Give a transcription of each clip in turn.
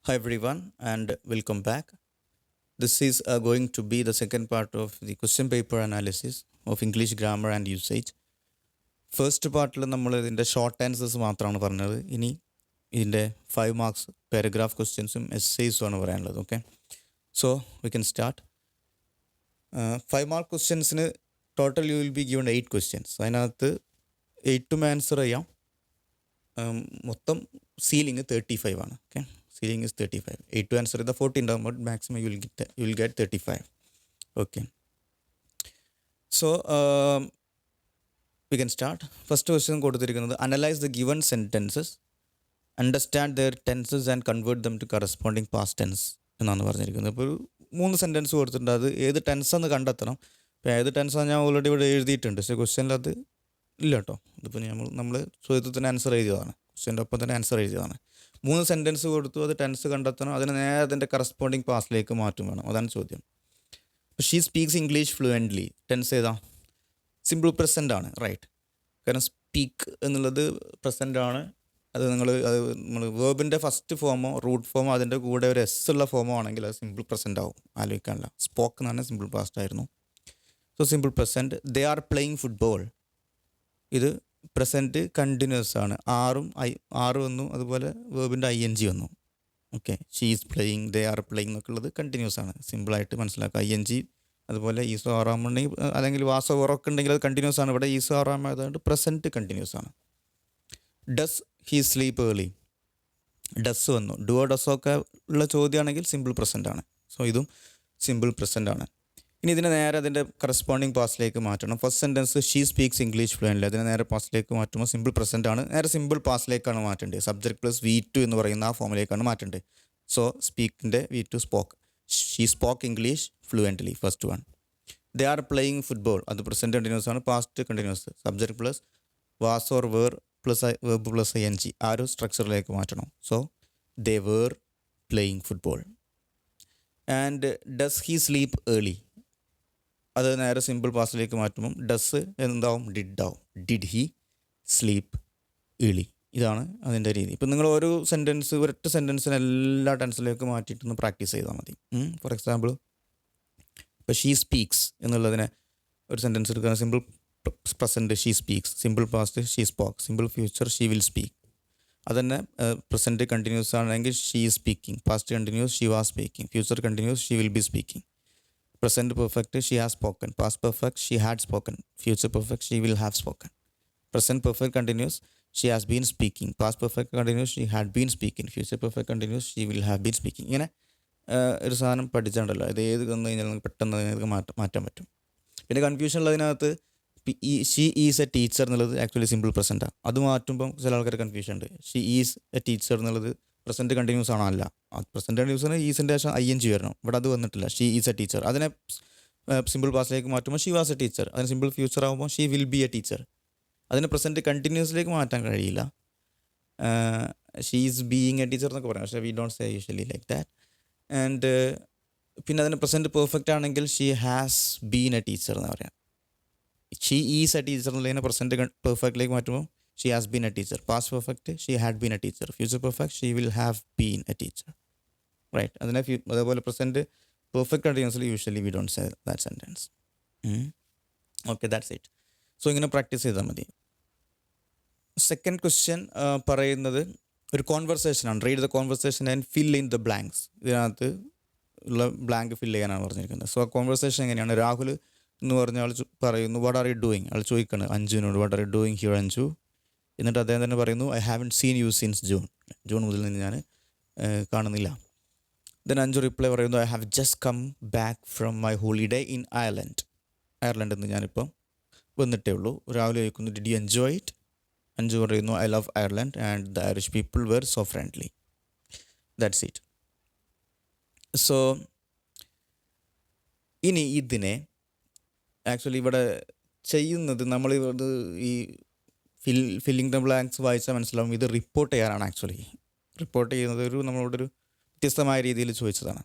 Hi everyone and welcome back. This is going to be the second part of the question paper analysis of English grammar and usage. First പാർട്ടിൽ നമ്മൾ ഇതിൻ്റെ short answers മാത്രമാണ് പറഞ്ഞത്. ഇനി ഇതിൻ്റെ 5 marks paragraph ക്വസ്റ്റ്യൻസും എസ്സേസും ആണ് പറയാനുള്ളത്. Okay, so we can start. 5 mark ക്വസ്റ്റ്യൻസിന് total you will be given 8 questions. അതിനകത്ത് 8ഉം ആൻസർ ചെയ്യാം. മൊത്തം സീലിംഗ് 35 ആണ്. Okay, ceiling is 35. 8 to answer the 14 down, but maximum you will get 35. Okay, so we can start. First question കൊടുത്തിരിക്കുന്നത് analyze the given sentences, understand their tenses and convert them to corresponding past tense എന്നാണ് പറഞ്ഞിരിക്കുന്നത്. ഇപ്പോൾ 3 sentence കൊടുത്തിട്ടുണ്ട്. അത് ഏത് ടെൻസാന്ന് കണ്ടെത്തണം. ഇപ്പോൾ ഏത് ടെൻസാണ് ഞാൻ ഓൾറെഡി ഇവിടെ എഴുതിയിട്ടുണ്ട്. പക്ഷേ ക്വസ്റ്റ്യനിൽ അത് ഇല്ല കേട്ടോ. ഇതിപ്പോൾ നമ്മൾ ചോദ്യത്തിന് ആൻസർ എഴുതിയതാണ്, ക്വസ്റ്റ്യൻ്റെ ഒപ്പം തന്നെ ആൻസർ എഴുതിയതാണ്. 3 സെൻറ്റൻസ് കൊടുത്തു, അത് ടെൻസ് കണ്ടെത്തണം, അതിന് നേരെ അതിൻ്റെ കറസ്പോണ്ടിങ് പാസ്റ്റിലേക്ക് മാറ്റും വേണം. അതാണ് ചോദ്യം. അപ്പോൾ she speaks English fluently, tense ഏതാ? സിമ്പിൾ പ്രസൻ്റ് ആണ്, റൈറ്റ്. കാരണം സ്പീക്ക് എന്നുള്ളത് പ്രസൻ്റ് ആണ്. അത് നമ്മൾ വേർബിൻ്റെ ഫസ്റ്റ് ഫോമോ റൂട്ട് ഫോമോ അതിൻ്റെ കൂടെ ഒരു എസ് ഉള്ള ഫോമോ ആണെങ്കിൽ അത് സിമ്പിൾ പ്രസൻ്റ് ആവും. ആലോചിക്കാനില്ല. സ്പോക്ക് എന്ന് പറഞ്ഞാൽ സിമ്പിൾ പാസ്റ്റ് ആയിരുന്നു. So simple present. They are playing football, ഇത് പ്രസൻറ്റ് കണ്ടിന്യൂസ് ആണ്. ആറ് വന്നു, അതുപോലെ വേർബിൻ്റെ ING വന്നു. Okay, she is playing, they are playing എന്നൊക്കെ ഉള്ളത് കണ്ടിന്യൂസ് ആണ്. സിമ്പിളായിട്ട് മനസ്സിലാക്കുക. ING അതുപോലെ ഈസോ ആറാമുണ്ടെങ്കിൽ അല്ലെങ്കിൽ വാസോ ഓറൊക്കെ ഉണ്ടെങ്കിൽ അത് കണ്ടിന്യൂസ് ആണ്. ഇവിടെ ഈസോ ആറാമതുകൊണ്ട് പ്രസൻറ്റ് കണ്ടിന്യൂസ് ആണ്. Does he sleep early, does വന്നു. ഡുവോ ഡസോ ഒക്കെ ഉള്ള ചോദ്യമാണെങ്കിൽ സിമ്പിൾ പ്രസൻ്റ് ആണ്. സോ ഇതും സിമ്പിൾ പ്രസൻ്റ് ആണ്. ഇനി ഇതിനെ നേരെ അതിൻ്റെ കറസ്പോണ്ടിങ് പാസ്റ്റിലേക്ക് മാറ്റണം. First sentence she speaks English fluently, അതിനെ നേരെ പാസ്റ്റിലേക്ക് മാറ്റുമ്പോൾ സിമ്പിൾ പ്രസൻ്റ് ആണ്. നേരെ സിമ്പിൾ പാസ്റ്റിലേക്കാണ് മാറ്റേണ്ടത്. സബ്ജക്ട് പ്ലസ് V2 എന്ന് പറയുന്ന ആ ഫോമിലേക്കാണ് മാറ്റേണ്ടത്. സോ സ്പീക്കിൻ്റെ V2 spoke. She spoke English fluently, first one. They are playing football, അത് പ്രസൻറ്റ് കണ്ടിന്യൂസ് ആണ്. Past continuous. Subject plus was or were plus verb plus ING ആ ഒരു സ്ട്രക്ചറിലേക്ക് മാറ്റണം. So they were playing football. And does he sleep early, അത് നേരെ simple പാസ്റ്റിലേക്ക് മാറ്റുമ്പം ഡസ് എന്താവും? ഡിഡ് ആവും. Did he sleep early. ഇതാണ് അതിൻ്റെ രീതി. ഇപ്പം നിങ്ങൾ ഒരു സെൻറ്റൻസ് ഒരൊറ്റ സെൻറ്റൻസിന് എല്ലാ ടെൻസിലേക്ക് മാറ്റിയിട്ടൊന്ന് പ്രാക്ടീസ് ചെയ്താൽ മതി. ഫോർ എക്സാമ്പിൾ, ഇപ്പോൾ ഷീ സ്പീക്സ് എന്നുള്ളതിനെ ഒരു സെൻറ്റൻസ് എടുക്കുക. Simple present she speaks, simple past she spoke, simple future she will speak. അതുതന്നെ പ്രസൻറ്റ് കണ്ടിന്യൂസ് ആണെങ്കിൽ she is speaking, past continuous she was speaking, future continuous she will be speaking. Present perfect she has spoken, past perfect she had spoken, future perfect she will have spoken. Present perfect continuous she has been speaking, past perfect continuous she had been speaking, future perfect continuous she will have been speaking. ഇങ്ങനെ ഒരു സാധനം പഠിച്ചിട്ടുണ്ടല്ലോ. ഇത് ഏത് വന്നു കഴിഞ്ഞാൽ നമുക്ക് പെട്ടെന്ന് മാറ്റാൻ പറ്റും. പിന്നെ കൺഫ്യൂഷൻ ഉള്ളതിനകത്ത് ഷീ ഈസ് എ ടീച്ചർ എന്നുള്ളത് ആക്ച്വലി സിമ്പിൾ പ്രസൻറ്റാണ്. അത് മാറ്റുമ്പം ചില ആൾക്കാർ കൺഫ്യൂഷൻ ഉണ്ട്. ഷീ ഈസ് എ ടീച്ചർ എന്നുള്ളത് പ്രസൻറ്റ് കണ്ടിന്യൂസ് ആണോ? അല്ല. പ്രസൻറ്റ് കണ്ടിന്യൂസിന് ഈസിൻ്റെ ശേഷം ING വരണം. ഇവിടെ അത് വന്നിട്ടില്ല. She is a teacher. അതിനെ സിമ്പിൾ പാസ്റ്റിലേക്ക് മാറ്റുമ്പോൾ ഷീ വാസ് എ ടീച്ചർ. അതിന് സിമ്പിൾ ഫ്യൂച്ചർ ആകുമ്പോൾ she will be A teacher. അതിന് പ്രസൻറ്റ് കണ്ടിന്യൂസിലേക്ക് മാറ്റാൻ കഴിയില്ല. She is being A teacher എന്നൊക്കെ പറയാം, പക്ഷേ V don't say usually like that. And പിന്നെ അതിന് പ്രസൻറ്റ് പെർഫെക്റ്റ് ആണെങ്കിൽ she has been A teacher എന്ന് പറയാം. ഷീ ഈസ് എ ടീച്ചർ എന്നുള്ളതിനെ പ്രസൻറ്റ് പെർഫെക്റ്റിലേക്ക് മാറ്റുമ്പോൾ she has been a teacher. Past perfect she had been a teacher. Future perfect she will have been a teacher. Right. അതിനെ അതേപോലെ present perfect continuously usually we don't say that sentence. Okay, that's it. So ഇങ്ങനെ practice ചെയ്താൽ മതി. Second question പറയുന്നത് ഒരു കോൺവെർസേഷനാണ്. Read the conversation and fill in the blanks. ഇതിനകത്ത് ഉള്ള ബ്ലാങ്ക് ഫിൽ ചെയ്യാനാണ് പറഞ്ഞിരിക്കുന്നത്. സോ ആ കോൺവെർസേഷൻ എങ്ങനെയാണ്? രാഹുൽ എന്ന് പറഞ്ഞ ആൾ പറയുന്നു വാട്ട് ആർ യു ഡൂയിങ്. ആൾ ചോദിക്കുകയാണ് അഞ്ജുവിനോട് what are you doing here Anju. എന്നിട്ട് അദ്ദേഹം തന്നെ പറയുന്നു I haven't seen you since June മുതൽ നിന്ന് ഞാൻ കാണുന്നില്ല. ദെൻ അഞ്ജു റിപ്ലൈ പറയുന്നു I have just come back from my holiday in അയർലൻഡിൽ നിന്ന് ഞാനിപ്പം വന്നിട്ടേ ഉള്ളൂ. രാവിലെ ചോദിക്കുന്നു did you enjoy it. Anju പറയുന്നു I love Ireland and the Irish people were so friendly. That's it. So ഇനി ഇതിനെ ആക്ച്വലി ഇവിടെ ചെയ്യുന്നത് നമ്മൾ ഈ ഫില്ലിംഗ് ദ ബ്ലാങ്ക്സ് വായിച്ചാൽ മനസ്സിലാവും ഇത് റിപ്പോർട്ട് ചെയ്യാനാണ്. ആക്ച്വലി റിപ്പോർട്ട് ചെയ്യുന്നത് നമ്മളോടൊരു വ്യത്യസ്തമായ രീതിയിൽ ചോദിച്ചതാണ്.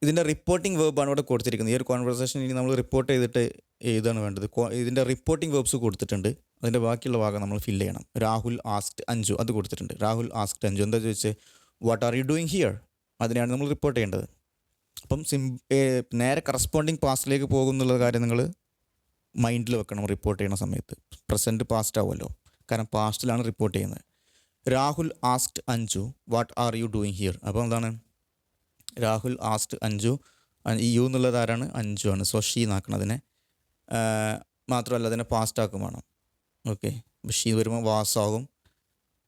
ഇതിൻ്റെ റിപ്പോർട്ടിംഗ് വേർബാണ് ഇവിടെ കൊടുത്തിരിക്കുന്നത്. ഈ ഒരു കോൺവെർസേഷൻ ഇനി നമ്മൾ റിപ്പോർട്ട് ചെയ്തിട്ട് എഴുതാണ് വേണ്ടത്. ഇതിൻ്റെ റിപ്പോർട്ടിംഗ് വേർബ്സ് കൊടുത്തിട്ടുണ്ട്. അതിൻ്റെ ബാക്കിയുള്ള ഭാഗം നമ്മൾ ഫില്ല് ചെയ്യണം. രാഹുൽ ആസ്ക്ഡ് അഞ്ജു അത് കൊടുത്തിട്ടുണ്ട്. രാഹുൽ ആസ്ക്ഡ് അഞ്ജു എന്താ ചോദിച്ചത്? What are you doing here, അതിനെയാണ് നമ്മൾ റിപ്പോർട്ട് ചെയ്യേണ്ടത്. അപ്പം നേരെ കറസ്പോണ്ടിങ് പാസ്റ്റിലേക്ക് പോകുന്നുള്ള കാര്യം നിങ്ങൾ മൈൻഡിൽ വെക്കണം റിപ്പോർട്ട് ചെയ്യുന്ന സമയത്ത്. പ്രസൻറ്റ് പാസ്റ്റ് ആവുമല്ലോ, കാരണം പാസ്റ്റിലാണ് റിപ്പോർട്ട് ചെയ്യുന്നത്. Rahul asked Anju what are you doing here. അപ്പോൾ എന്താണ്, രാഹുൽ ആസ്ക്ഡ് അഞ്ജു, ഈ യു എന്നുള്ളത് ആരാണ്, അഞ്ജു ആണ്. സോ ഷീ എന്നാക്കണം അതിനെ. മാത്രമല്ല അതിനെ പാസ്റ്റ് ആക്കും വേണം. ഓക്കെ, ഷീ വരുമ്പോൾ വാസാകും.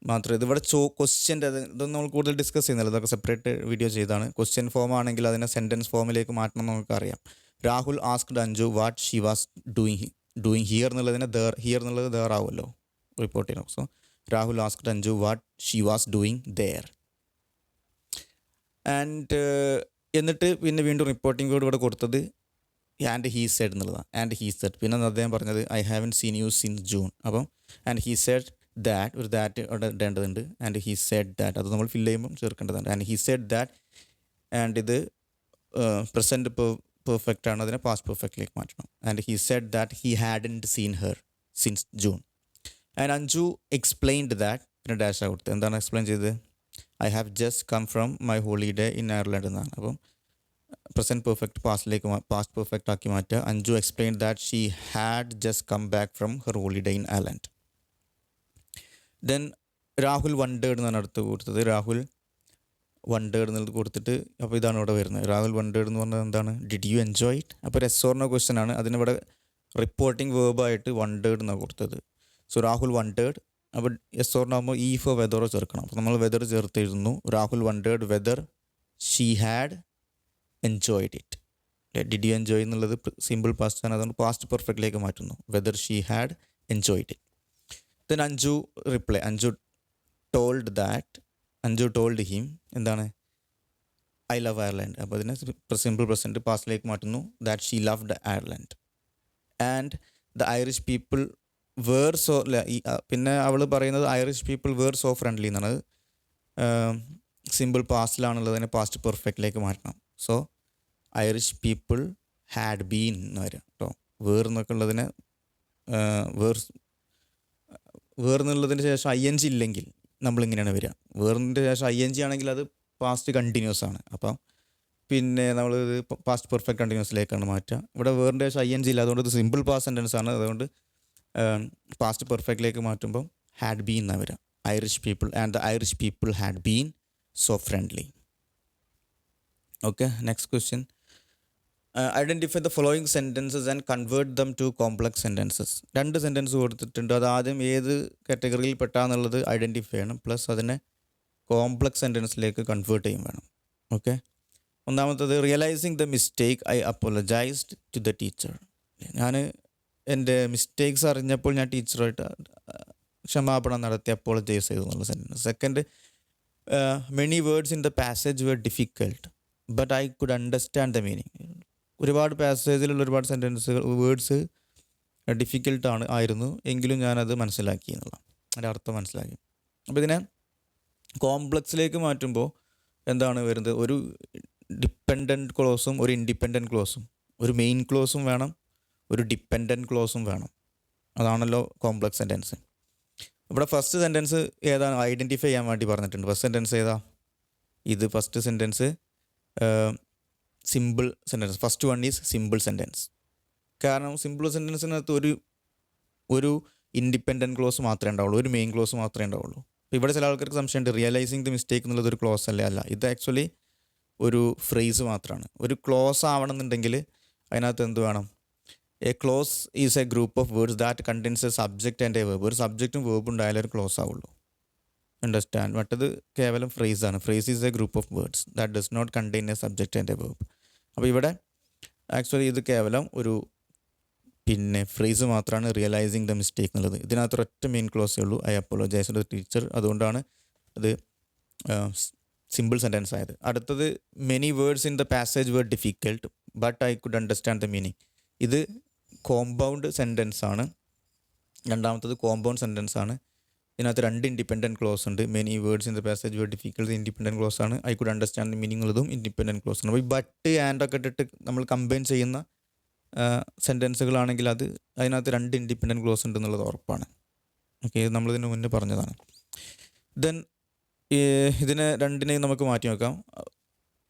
മാത്രമല്ല ഇതിവിടെ ക്വസ്റ്റ്യൻ്റെ ഇതൊന്നും നമ്മൾ കൂടുതൽ ഡിസ്കസ് ചെയ്യുന്നില്ല, ഇതൊക്കെ സെപ്പറേറ്റ് വീഡിയോ ചെയ്താണ്. ക്വസ്റ്റ്യൻ ഫോം ആണെങ്കിൽ അതിനെ സെൻറ്റൻസ് ഫോമിലേക്ക് മാറ്റണം എന്ന് നമുക്കറിയാം. Rahul asked Anju what she was doing here എന്നുള്ളതിനെ ഹിയർ എന്നുള്ളത് ദർ ആവുമല്ലോ റിപ്പോർട്ട് ചെയ്യണം. So Rahul asked Anju what she was doing there. And എന്നിട്ട് പിന്നെ വീണ്ടും റിപ്പോർട്ടിംഗ് വേർഡ് ഇവിടെ കൊടുത്തത് ആൻഡ് ഹീ സെഡ് എന്നുള്ളതാണ്. ആൻഡ് ഹീ സെഡ്, പിന്നെ അദ്ദേഹം പറഞ്ഞത് I haven't seen you since June. അപ്പം ആൻഡ് ഹീ സെഡ് ദാറ്റ്, ഒരു ദാറ്റ് അവിടെ ഇടേണ്ടതുണ്ട്. ആൻഡ് ഹീ സെഡ് ദാറ്റ്, അത് നമ്മൾ ഫില്ല് ചെയ്യുമ്പം ചേർക്കേണ്ടതുണ്ട്. And he said that, and ഇത് പ്രസൻറ്റ് പെർഫെക്റ്റ് ആണ്, അതിനെ പാസ്റ്റ് പെർഫെക്റ്റിലേക്ക് മാറ്റണം. And he said that he hadn't seen her since June. And Anju explained that, പിന്നെ ഡാഷ് കൊടുത്ത് എന്താണ് എക്സ്പ്ലെയിൻ ചെയ്തത്, I have just come from my holiday in Ireland എന്നാണ്. അപ്പം പ്രസൻറ്റ് പെർഫെക്റ്റ് പാസ്റ്റ് പെർഫെക്റ്റ് ആക്കി മാറ്റുക. Anju explained that she had just come back from her holiday in Ireland. Then Rahul wondered എന്നാണ് അടുത്ത് കൊടുത്തത്. രാഹുൽ വണ്ടേഡ് എന്നുള്ളത് കൊടുത്തിട്ട് അപ്പോൾ ഇതാണ് ഇവിടെ വരുന്നത്. രാഹുൽ വണ്ടേഡ് എന്ന് പറഞ്ഞാൽ എന്താണ്, ഡിഡ് യു എൻജോയ് ഇറ്റ്. അപ്പോൾ ഒരു എസ് ഓർ നോ ക്വസ്റ്റ്യൻ ആണ്, അതിനിവിടെ റിപ്പോർട്ടിംഗ് വേർബായിട്ട് വണ്ടേഡ് എന്നാണ് കൊടുത്തത്. സോ രാഹുൽ വണ്ടേഡ്, അപ്പോൾ എസ് ഓർ നോ ആകുമ്പോൾ ഈ ഫോർ വെദറോ ചേർക്കണം. അപ്പോൾ നമ്മൾ വെദർ ചേർത്ത് എഴുതുന്നു. Rahul wondered whether she had enjoyed it. Did you enjoy എന്നുള്ളത് സിമ്പിൾ പാസ്റ്റ് ആണ്, അതുകൊണ്ട് പാസ്റ്റ് പെർഫെക്റ്റിലേക്ക് മാറ്റുന്നു. Whether she had enjoyed it. Then Anju reply, Anju told him എന്താണ്, ഐ ലവ് അയർലൻഡ്. അപ്പോൾ അതിനെ സിമ്പിൾ പ്രസൻറ്റ് പാസ്റ്റിലേക്ക് മാറ്റുന്നു. That she loved Ireland. And the Irish people where so, പിന്നെ അവൾ പറയുന്നത് Irish people where so friendly എന്നാണ്. സിമ്പിൾ പാസ്റ്റിലാണുള്ളതിനെ പാസ്റ്റ് പെർഫെക്റ്റിലേക്ക് മാറ്റണം. So Irish people had been എന്ന് വരാം കേട്ടോ. വേർ എന്നൊക്കെ ഉള്ളതിനെ വേർ എന്നുള്ളതിന് ശേഷം ഐ എൻ ജി ഇല്ലെങ്കിൽ നമ്മളിങ്ങനെയാണ് വരിക. വേറിൻ്റെ ശേഷം ഐ എൻ ജി ആണെങ്കിൽ അത് പാസ്റ്റ് കണ്ടിന്യൂസ് ആണ്. അപ്പം പിന്നെ നമ്മൾ ഇത് പാസ്റ്റ് പെർഫെക്റ്റ് കണ്ടിന്യൂസിലേക്കാണ് മാറ്റുക. ഇവിടെ വേറിൻ്റെ ശേഷം ഐ എൻ ജി ഇല്ല, അതുകൊണ്ട് ഇത് സിമ്പിൾ പാസ്റ്റ് സെൻറ്റൻസ് ആണ്. അതുകൊണ്ട് പാസ്റ്റ് പെർഫെക്റ്റിലേക്ക് മാറ്റുമ്പം ഹാഡ് ബീൻ എന്നാണ് വരിക. Irish people and the Irish people had been so friendly. Okay, next question. Identify the following sentences and convert them to complex sentences. രണ്ട് സെൻറ്റൻസ് കൊടുത്തിട്ടുണ്ട്, അത് ആദ്യം ഏത് കാറ്റഗറിയിൽ പെട്ടാന്നുള്ളത് ഐഡൻറ്റിഫൈ ചെയ്യണം, പ്ലസ് അതിനെ കോംപ്ലക്സ് സെൻറ്റൻസിലേക്ക് കൺവേർട്ട് ചെയ്യും വേണം. ഓക്കെ, ഒന്നാമത്തത് realising the mistake I apologised to the teacher. ഞാൻ എൻ്റെ മിസ്റ്റേക്സ് അറിഞ്ഞപ്പോൾ ഞാൻ ടീച്ചറായിട്ട് ക്ഷമാപണം നടത്തി അപ്പോളജൈസ് ചെയ്തു എന്നുള്ള sentence. Second, many words in the passage were difficult but I could understand the meaning. ഒരുപാട് പാസേജിലുള്ള ഒരുപാട് സെൻറ്റൻസുകൾ വേർഡ്സ് ഡിഫിക്കൽട്ടാണ് ആയിരുന്നു, എങ്കിലും ഞാനത് മനസ്സിലാക്കി എന്നുള്ള അതിൻ്റെ അർത്ഥം മനസ്സിലാക്കി. അപ്പോൾ ഇതിനെ കോംപ്ലക്സിലേക്ക് മാറ്റുമ്പോൾ എന്താണ് വരുന്നത്, ഒരു ഡിപ്പെൻഡൻറ്റ് ക്ലോസും ഒരു ഇൻഡിപെൻഡൻറ്റ് ക്ലോസും, ഒരു മെയിൻ ക്ലോസും വേണം, ഒരു ഡിപ്പെൻഡൻറ്റ് ക്ലോസും വേണം. അതാണല്ലോ കോംപ്ലക്സ് സെൻറ്റൻസ്. ഇവിടെ ഫസ്റ്റ് സെൻറ്റൻസ് ഏതാണ് ഐഡൻറ്റിഫൈ ചെയ്യാൻ വേണ്ടി പറഞ്ഞിട്ടുണ്ട്. ഫസ്റ്റ് സെൻറ്റൻസ് ഏതാ, ഇത് first sentence simple sentence. First one is simple sentence. കാരണം സിമ്പിൾ സെൻറ്റൻസിനകത്ത് ഒരു ഇൻഡിപെൻഡൻറ്റ് ക്ലോസ് മാത്രമേ ഉണ്ടാവുള്ളൂ, ഒരു മെയിൻ ക്ലോസ് മാത്രമേ ഉണ്ടാവുള്ളൂ. അപ്പോൾ ഇവിടെ ചില ആൾക്കാർക്ക് സംശയമുണ്ട്, റിയലൈസിങ് ദി മിസ്റ്റേക്ക് എന്നുള്ളത് ഒരു ക്ലോസ് അല്ലേ. അല്ല, ഇത് ആക്ച്വലി ഒരു ഫ്രേസ് മാത്രമാണ്. ഒരു ക്ലോസ് ആവണമെന്നുണ്ടെങ്കിൽ അതിനകത്ത് എന്ത് വേണം, A close is a group of words that contains A subject and a verb. ഒരു സബ്ജക്റ്റും വേർബും ഉണ്ടായാലേ ഒരു ക്ലോസ് ആവുള്ളൂ. അണ്ടർസ്റ്റാൻഡ്. മറ്റത് കേവലം ഫ്രേസാണ്. Phrase is a group of words that does not contain a subject and a verb. അപ്പോൾ ഇവിടെ actually ഇത് കേവലം ഒരു ഫ്രേസ് മാത്രമാണ്, റിയലൈസിങ് ദ മിസ്റ്റേക്ക് എന്നുള്ളത്. ഇതിനകത്ത് ഒരൊറ്റ മെയിൻ ക്ലോസേ ഉള്ളൂ, I apologize to the teacher. അതുകൊണ്ടാണ് അത് സിമ്പിൾ സെൻറ്റൻസ് ആയത്. അടുത്തത് many words in the passage were difficult but I could understand the meaning. ഇത് കോമ്പൗണ്ട് സെൻറ്റൻസ് ആണ്. രണ്ടാമത്തത് കോമ്പൗണ്ട് സെൻറ്റൻസ് ആണ്. ഇതിനകത്ത് രണ്ട് ഇൻഡിപെൻഡൻറ്റ് ക്ലോസ് ഉണ്ട്. Many words in the passage were difficult independent clause ആണ്. I could understand the meaning ഉള്ളതും independent clause ആണ്. അപ്പോൾ ഈ ബട്ട് ആൻഡൊക്കെ ഇട്ടിട്ട് നമ്മൾ കമ്പൈൻ ചെയ്യുന്ന സെൻറ്റൻസുകളാണെങ്കിൽ അതിനകത്ത് രണ്ട് ഇൻഡിപെൻഡൻറ്റ് ക്ലോസ് ഉണ്ട് എന്നുള്ളത് ഉറപ്പാണ്. ഓക്കെ, നമ്മളിതിന് മുന്നേ പറഞ്ഞതാണ്. ദെൻ ഇതിനെ രണ്ടിനെയും നമുക്ക് മാറ്റി നോക്കാം.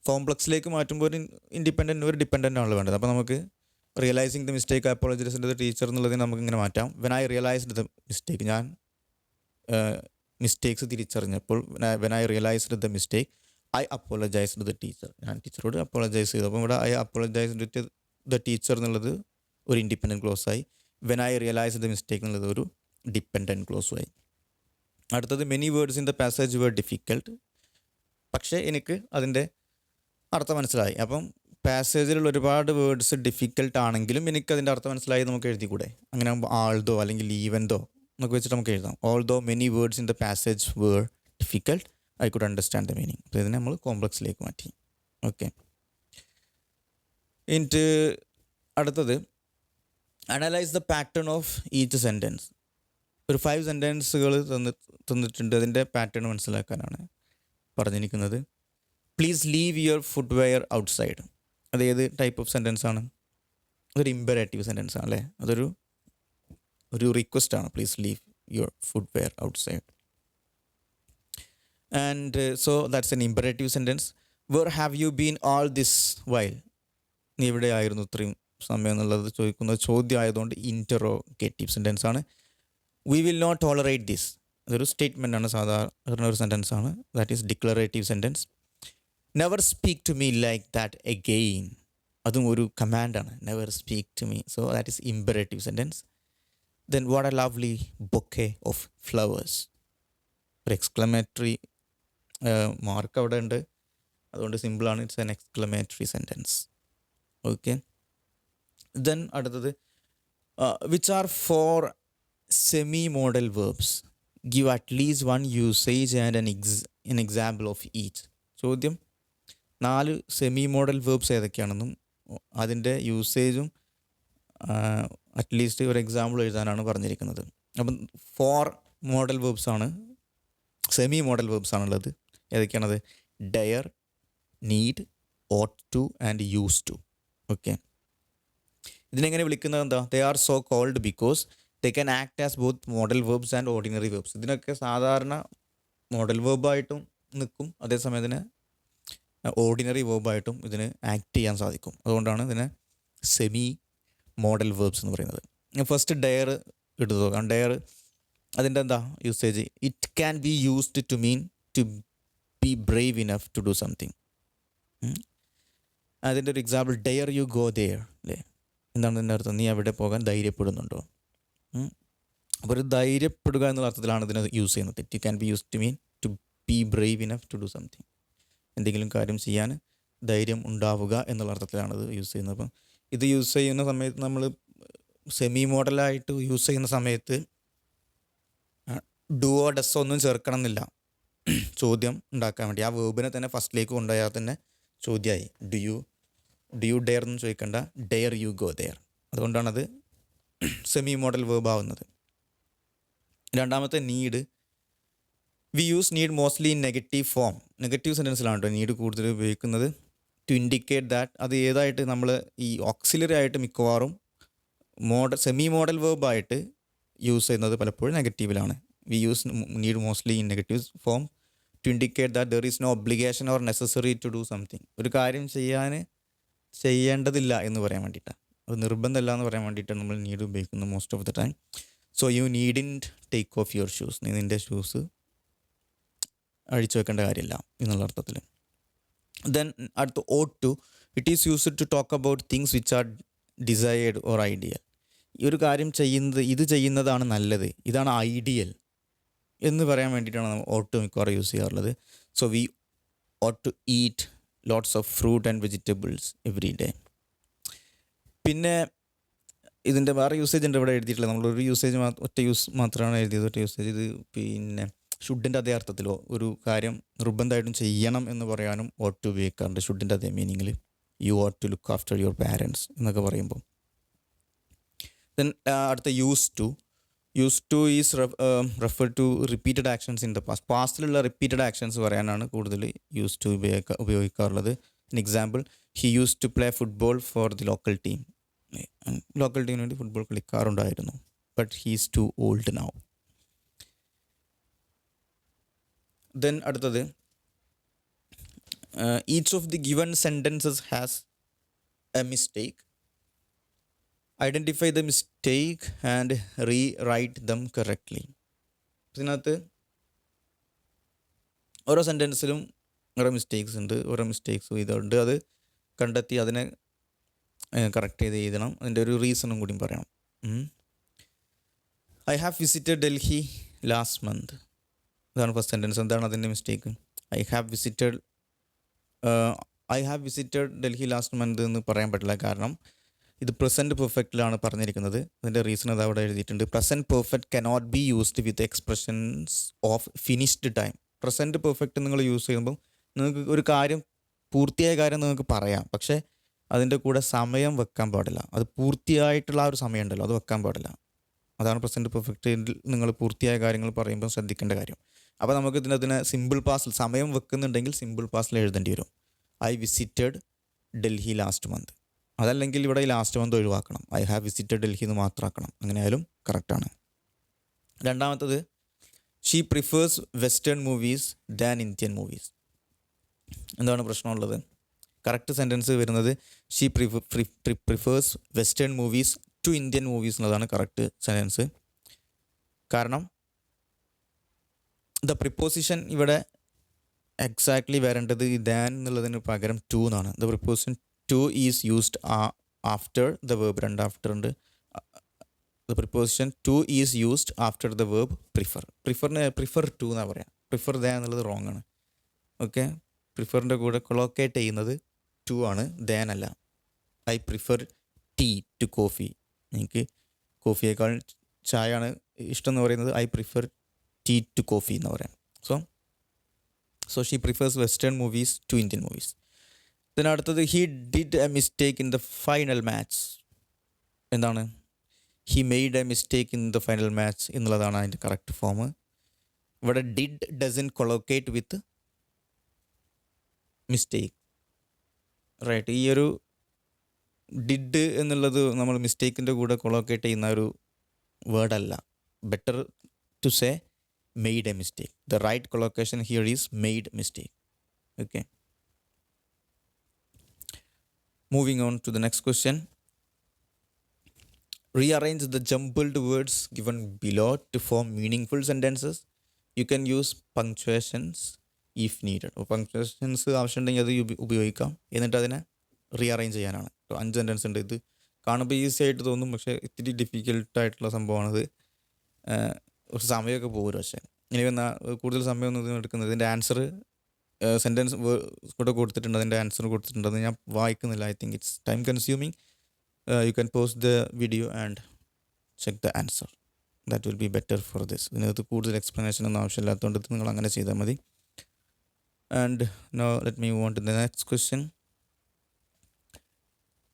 കോംപ്ലക്സിലേക്ക് മാറ്റുമ്പോൾ ഒരു ഇൻഡിപെൻഡൻറ്റ് ഒരു ഡിപ്പെൻഡൻ്റ് ആണല്ലോ വേണ്ടത്. അപ്പോൾ നമുക്ക് realizing the mistake apologize to the teacher എന്നുള്ളതിന് നമുക്ക് ഇങ്ങനെ മാറ്റാം. When I realized the mistake, ഞാൻ മിസ്റ്റേക്സ് തിരിച്ചറിഞ്ഞപ്പോൾ when I realized the mistake I apologized the teacher, ഞാൻ ടീച്ചറോട് അപ്പോളജൈസ് ചെയ്തു. അപ്പം ഇവിടെ I apologised to the teacher എന്നുള്ളത് ഒരു ഇൻഡിപെൻഡൻറ്റ് ക്ലോസായി. When I realized the mistake എന്നുള്ളത് ഒരു ഡിപ്പെൻഡൻറ്റ് ക്ലോസുമായി. അടുത്തത് many words in the passage were difficult. പക്ഷേ എനിക്ക് അതിൻ്റെ അർത്ഥം മനസ്സിലായി. അപ്പം പാസേജിലുള്ള ഒരുപാട് വേർഡ്സ് ഡിഫിക്കൽട്ട് ആണെങ്കിലും എനിക്കതിൻ്റെ അർത്ഥം മനസ്സിലായി നമുക്ക് എഴുതിക്കൂടെ? അങ്ങനെ ആകുമ്പോൾ ആൾദോ അല്ലെങ്കിൽ ഈവൻതോ എന്നൊക്കെ വെച്ചിട്ട് നമുക്ക് എഴുതാം. Although many words in the passage were difficult I could understand the meaning. അപ്പോൾ ഇതിനെ നമ്മൾ കോംപ്ലക്സിലേക്ക് മാറ്റി. ഓക്കെ. എന്നിട്ട് അടുത്തത് analyse the pattern of each sentence. ഒരു 5 സെൻറ്റൻസുകൾ തന്നിട്ടുണ്ട്. അതിൻ്റെ പാറ്റേൺ മനസ്സിലാക്കാനാണ് പറഞ്ഞിരിക്കുന്നത്. Please leave your footwear outside. അതേത് ടൈപ്പ് ഓഫ് സെൻറ്റൻസ് ആണ്? അതൊരു ഇമ്പരാറ്റീവ് സെൻറ്റൻസ് ആണ് അല്ലേ? അതൊരു റിക്വസ്റ്റ് ആണ്. Please leave your footwear outside. And so that's an imperative sentence. Were have you been all this while? നീ എവിടെ ആയിരുന്നു ഇത്രയും സമയം എന്നുള്ളത് ചോദിക്കുന്നത് ചോദ്യം ആയതുകൊണ്ട് ഇൻറ്ററോഗേറ്റീവ് സെൻറ്റൻസ് ആണ്. We will not tolerate this. അതൊരു സ്റ്റേറ്റ്മെൻ്റ് ആണ്, സാധാരണ ഒരു സെൻറ്റൻസ് ആണ്. That is declarative sentence. Never speak to me like that again. അതും ഒരു കമാൻഡാണ്, never speak to me. So that is imperative sentence. Then what a lovely bouquet of flowers. ഒരു exclamatory mark അവിടെ ഉണ്ട്, അതുകൊണ്ട് സിമ്പിളാണ്. It's N exclamatory sentence. Okay. Then അടുത്തത് which are four semi modal verbs. Give at least one usage and an example of each. ചോദ്യം 4 semi modal verbs ഏതൊക്കെയാണെന്നും അതിൻ്റെ യൂസേജും at least ഒരു example എഴുതാനാണ് പറഞ്ഞിരിക്കുന്നത്. അപ്പം 4 മോഡൽ വേർബ്സ് ആണ്, സെമി മോഡൽ വേർബ്സ് ആണുള്ളത്. ഏതൊക്കെയാണത്? Dare, need, ought to and use to. Okay. ഇതിനെങ്ങനെ വിളിക്കുന്നത് എന്താ? They are so called because they can act as both modal verbs and ordinary verbs. ഇതിനൊക്കെ സാധാരണ മോഡൽ വേർബായിട്ടും നിൽക്കും, അതേസമയം ഇതിന് ഓർഡിനറി വേർബായിട്ടും ഇതിന് ആക്ട് ചെയ്യാൻ സാധിക്കും. അതുകൊണ്ടാണ് ഇതിനെ സെമി മോഡൽ വേർബ്സ് എന്ന് പറയുന്നത്. ഫസ്റ്റ് ഡെയർ എടുത്തു നോക്കാം. ഡെയർ അതിൻ്റെ എന്താ usage? It can be used to mean to be brave enough to do something. അതിൻ്റെ ഒരു example dare you go there അല്ലേ? എന്താണ് ഇതിൻ്റെ അർത്ഥം? നീ അവിടെ പോകാൻ ധൈര്യപ്പെടുന്നുണ്ടോ? അപ്പോൾ ഒരു ധൈര്യപ്പെടുക എന്നുള്ള അർത്ഥത്തിലാണ് ഇതിനെ യൂസ് ചെയ്യുന്നത്. It can be use to mean to be brave enough to do something. എന്തെങ്കിലും കാര്യം ചെയ്യാൻ ധൈര്യം ഉണ്ടാവുക എന്നുള്ള അർത്ഥത്തിലാണ് ഇത് യൂസ് ചെയ്യുന്നത്. അപ്പം ഇത് യൂസ് ചെയ്യുന്ന സമയത്ത് നമ്മൾ സെമി മോഡലായിട്ട് യൂസ് ചെയ്യുന്ന സമയത്ത് ഡുവോ ഡെസ്സോ ഒന്നും ചേർക്കണം എന്നില്ല, ചോദ്യം ഉണ്ടാക്കാൻ വേണ്ടി. ആ വേർബിനെ തന്നെ ഫസ്റ്റിലേക്ക് കൊണ്ടുപോയാൽ തന്നെ ചോദ്യമായി. ഡു യു ഡെയർ എന്ന് ചോദിക്കേണ്ട, ഡെയർ യു ഗോ ഡെയർ. അതുകൊണ്ടാണത് സെമി മോഡൽ വേർബ് ആവുന്നത്. രണ്ടാമത്തെ need. We use need mostly in negative form. Negative സെൻറ്റൻസിലാണ് കേട്ടോ നീഡ് കൂടുതൽ ഉപയോഗിക്കുന്നത്. To indicate that. അത് ഏതായിട്ട് നമ്മൾ ഈ ഓക്സിലറി ആയിട്ട് മിക്കവാറും സെമി മോഡൽ വേർബായിട്ട് യൂസ് ചെയ്യുന്നത് പലപ്പോഴും നെഗറ്റീവിലാണ്. We use need mostly in negative form to indicate that there is no obligation or necessary to do something. ഒരു കാര്യം ചെയ്യേണ്ടതില്ല എന്ന് പറയാൻ വേണ്ടിയിട്ടാണ്, അത് നിർബന്ധമില്ല എന്ന് പറയാൻ വേണ്ടിയിട്ടാണ് നമ്മൾ നീഡ് ഉപയോഗിക്കുന്നത് most of the time. So you needn't take off your shoes. നീ നിൻ്റെ ഷൂസ് അഴിച്ചു വെക്കേണ്ട കാര്യമില്ല എന്നുള്ള അർത്ഥത്തിൽ. ദെൻ അടുത്ത ought to. It is used to talk about things which are desired or ideal. ഈ ഒരു കാര്യം ഇത് ചെയ്യുന്നതാണ് നല്ലത്, ഇതാണ് ഐഡിയൽ എന്ന് പറയാൻ വേണ്ടിയിട്ടാണ് നമ്മൾ ought to മിക്കവാറും യൂസ് ചെയ്യാറുള്ളത്. So we ought to eat lots of fruit and vegetables every day. പിന്നെ ഇതിൻ്റെ വേറെ യൂസേജ് ഉണ്ട് ഇവിടെ എഴുതിയിട്ടുള്ളത്. നമ്മളൊരു യൂസേജ് ഒറ്റ യൂസ് മാത്രമാണ് എഴുതിയത്, ഒറ്റ യൂസേജ്. ഇത് പിന്നെ ഷുഡിൻ്റെ അതേ അർത്ഥത്തിലോ ഒരു കാര്യം നിർബന്ധമായിട്ടും ചെയ്യണം എന്ന് പറയാനും ought to ഉപയോഗിക്കാറുണ്ട്. ഷുഡിൻ്റെ അതേ മീനിങ്ങിൽ U ought to look after your parents എന്നൊക്കെ പറയുമ്പോൾ. ദെൻ അടുത്ത use to. Use to is refer to repeated actions in the past. പാസ്റ്റിലുള്ള റിപ്പീറ്റഡ് ആക്ഷൻസ് പറയാനാണ് കൂടുതൽ യൂസ് ടു ഉപയോഗിക്കാറുള്ളത്. An example, he use to play football for the local team. Local ടീമിന് വേണ്ടി football കളിക്കാറുണ്ടായിരുന്നു. But he is too old now. Then അടുത്തത് each of the given sentences has a mistake. Identify the mistake and rewrite them correctly. ഇതിനകത്ത് ഓരോ സെൻറ്റൻസിലും ഓരോ mistakes ഉണ്ട്, ഓരോ mistakes ഇതുണ്ട്. അത് കണ്ടെത്തി അതിനെ കറക്റ്റ് ചെയ്ത് എഴുതണം. അതിൻ്റെ ഒരു റീസണും കൂടി പറയണം. I have visited Delhi last month. ഇതാണ് ഫസ്റ്റ് സെൻറ്റൻസ്. എന്താണ് അതിൻ്റെ mistake? I have visited Delhi last month എന്ന് പറയാൻ പറ്റില്ല. കാരണം ഇത് പ്രസൻറ്റ് പെർഫെക്റ്റിലാണ് പറഞ്ഞിരിക്കുന്നത്. അതിൻ്റെ റീസൺ അത് അവിടെ എഴുതിയിട്ടുണ്ട്. Present perfect cannot be used with expressions of finished time. Present perfect നിങ്ങൾ യൂസ് ചെയ്യുമ്പോൾ നിങ്ങൾക്ക് ഒരു കാര്യം, പൂർത്തിയായ കാര്യം നിങ്ങൾക്ക് പറയാം, പക്ഷേ അതിൻ്റെ കൂടെ സമയം വെക്കാൻ പാടില്ല. അത് പൂർത്തിയായിട്ടുള്ള ആ ഒരു സമയം ഉണ്ടല്ലോ, അത് വെക്കാൻ പാടില്ല. അതാണ് പ്രസൻറ്റ് പെർഫെക്റ്റിൽ നിങ്ങൾ പൂർത്തിയായ കാര്യങ്ങൾ പറയുമ്പോൾ ശ്രദ്ധിക്കേണ്ട കാര്യം. അപ്പോൾ നമുക്ക് ഇതിനെ സിമ്പിൾ പാസിൽ സമയം വെക്കുന്നുണ്ടെങ്കിൽ സിമ്പിൾ പാസിൽ എഴുതേണ്ടി വരും. I visited Delhi last month. അതല്ലെങ്കിൽ ഇവിടെ ഈ ലാസ്റ്റ് മന്ത് ഒഴിവാക്കണം. ഐ ഹാവ് വിസിറ്റഡ് ഡൽഹി എന്ന് മാത്രമാക്കണം. അങ്ങനെയായാലും കറക്റ്റാണ്. രണ്ടാമത്തത് she prefers western movies than Indian movies. എന്താണ് പ്രശ്നമുള്ളത്? കറക്റ്റ് സെൻറ്റൻസ് വരുന്നത് she prefers western movies to Indian movies എന്നതാണ് കറക്റ്റ് സെൻറ്റൻസ്. കാരണം ദ പ്രിപ്പോസിഷൻ ഇവിടെ എക്സാക്ട്ലി വരേണ്ടത് ദാൻ എന്നുള്ളതിന് പകരം ടു എന്നാണ്. The preposition to is used after the verb. രണ്ട് ആഫ്റ്റർ ഉണ്ട്. The preposition to is used after the verb prefer. Prefer to എന്നാണ് പറയാം. പ്രിഫർ ദാൻ എന്നുള്ളത് റോങ് ആണ്. ഓക്കെ, പ്രിഫറിൻ്റെ കൂടെ കൊളോക്കേറ്റ് ചെയ്യുന്നത് ടു ആണ്, ദാൻ അല്ല. I prefer tea to coffee. എനിക്ക് കോഫിയേക്കാൾ ചായയാണ് ഇഷ്ടം എന്ന് പറയുന്നത്. I prefer tea to coffee എന്ന് പറയാം. So she prefers western movies to Indian movies. ഇതിനടുത്തത് he did a mistake in the final match. എന്താണ്? He made a mistake in the final match എന്നുള്ളതാണ് അതിൻ്റെ കറക്റ്റ് ഫോം. ഇവിടെ did doesn't collocate with mistake, right. ഈ ഒരു did എന്നുള്ളത് നമ്മൾ മിസ്റ്റേക്കിൻ്റെ കൂടെ കൊളോക്കേറ്റ് ചെയ്യുന്ന ഒരു വേർഡല്ല. Better to say made a mistake. The right collocation here is made mistake. Okay, moving on to the next question. Rearrange the jumbled words given below to form meaningful sentences. You can use punctuations if needed. Punctuations ആവശ്യമുണ്ടെങ്കിൽ അത് ഉപയോഗിക്കാം. എന്നിട്ട് അതിനെ rearrange ചെയ്യാനാണ്. 5 sentence ഉണ്ട്. ഇത് കാണുമ്പോൾ easy ആയിട്ട് തോന്നും, പക്ഷേ ഇത്തിരി ഡിഫിക്കൽട്ടായിട്ടുള്ള സംഭവമാണത്. കുറച്ച് സമയമൊക്കെ പോകും. പക്ഷേ ഇനി കൂടുതൽ സമയമൊന്നും ഇതിന് എടുക്കുന്നത്. ഇതിൻ്റെ ആൻസർ സെൻറ്റൻസ് കൂടെ കൊടുത്തിട്ടുണ്ട്, അതിൻ്റെ ആൻസർ കൊടുത്തിട്ടുണ്ട്. അത് ഞാൻ വായിക്കുന്നില്ല. I think it's time consuming. You can pause the video and check the answer. That will be better for this. ഇതിനകത്ത് കൂടുതൽ എക്സ്പ്ലനേഷൻ ഒന്നും ആവശ്യമില്ലാത്തതുകൊണ്ട് നിങ്ങൾ അങ്ങനെ ചെയ്താൽ മതി. And now let me move on to the next question.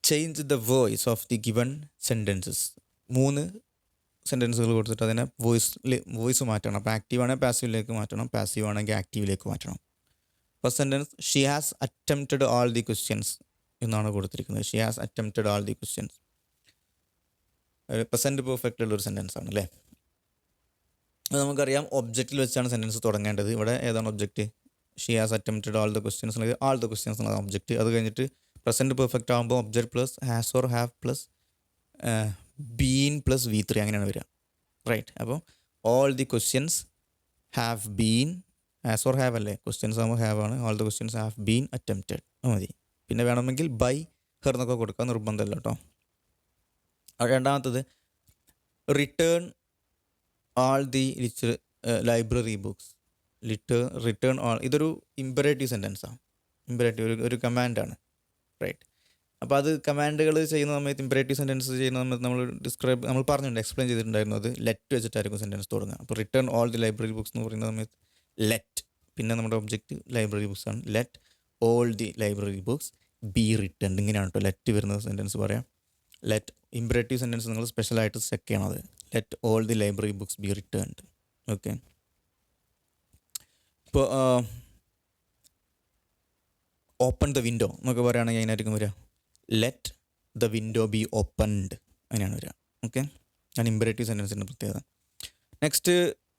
Change the voice of the given sentences. 3 സെൻറ്റൻസുകൾ കൊടുത്തിട്ട് അതിനെ voice മാറ്റണം. അപ്പോൾ ആക്റ്റീവ് ആണെങ്കിൽ പാസീവിലേക്ക് മാറ്റണം, പാസീവ് ആണെങ്കിൽ ആക്റ്റീവിലേക്ക് മാറ്റണം. First sentence she has attempted all the questions എന്നാണ് കൊടുത്തിരിക്കുന്നത്. She has attempted all the questions. Present perfect ഉള്ളൊരു സെൻറ്റൻസ് ആണ് അല്ലേ. അത് നമുക്കറിയാം, ഒബ്ജക്റ്റിൽ വെച്ചാണ് സെൻറ്റൻസ് തുടങ്ങേണ്ടത്. ഇവിടെ ഏതാണ് object? She has attempted all the questions എന്നുള്ളത് ആൾ ദ ക്വസ്റ്റ്യൻസ് എന്നുള്ളത് ഒബ്ജക്റ്റ്. അത് കഴിഞ്ഞിട്ട് പ്രസൻറ്റ് പെർഫെക്റ്റ് ആകുമ്പോൾ object plus has or have plus been plus V3 അങ്ങനെയാണ് വരിക, റൈറ്റ്. അപ്പോൾ all the questions have been, has or have അല്ലേ, questions ആകുമ്പോൾ ഹാവ് ആണ്. All the questions have been attempted മതി. പിന്നെ വേണമെങ്കിൽ ബൈ ഹെർ എന്നൊക്കെ കൊടുക്കാൻ നിർബന്ധമല്ല കേട്ടോ. രണ്ടാമത്തത് return all the library books. Return all, ഇതൊരു ഇമ്പറേറ്റീവ് സെൻറ്റൻസാണ്. ഇമ്പറേറ്റീവ് ഒരു കമാൻഡാണ്, റൈറ്റ്. അപ്പോൾ അത് കമാൻഡുകൾ ചെയ്യുന്ന സമയത്ത്, ഇമ്പറേറ്റീവ് സെൻറ്റൻസ് ചെയ്യുന്ന സമയത്ത് നമ്മൾ പറഞ്ഞിട്ടുണ്ട്, എക്സ്പ്ലെയിൻ ചെയ്തിട്ടുണ്ടായിരുന്നു. അത് ലെറ്റ് വെച്ചിട്ടായിരിക്കും സെൻറ്റൻസ് തുടങ്ങുക. അപ്പോൾ return all the library books എന്ന് പറയുന്ന സമയത്ത് ലെറ്റ്, പിന്നെ നമ്മുടെ ഒബ്ജക്റ്റ് ലൈബ്രറി ബുക്സ് ആണ്. Let all the library books B return. ഇങ്ങനെയാണ് കേട്ടോ ലെറ്റ് വരുന്ന സെൻറ്റൻസ് പറയാം. ലെറ്റ് ഇമ്പറേറ്റീവ് സെൻറ്റൻസ് നിങ്ങൾ സ്പെഷ്യലായിട്ട് ചെക്ക് ചെയ്യണത്. Let all the library books be returned. Okay, ഇപ്പോൾ ഓപ്പൺ ദ വിൻഡോ എന്നൊക്കെ പറയുകയാണെങ്കിൽ അതിനായിരിക്കും വരിക let the window be opened, അങ്ങനെയാണ് വരിക. ഓക്കെ, ഞാൻ ഇമ്പറേറ്റീവ് സെൻറ്റൻസിൻ്റെ പ്രത്യേകത. Next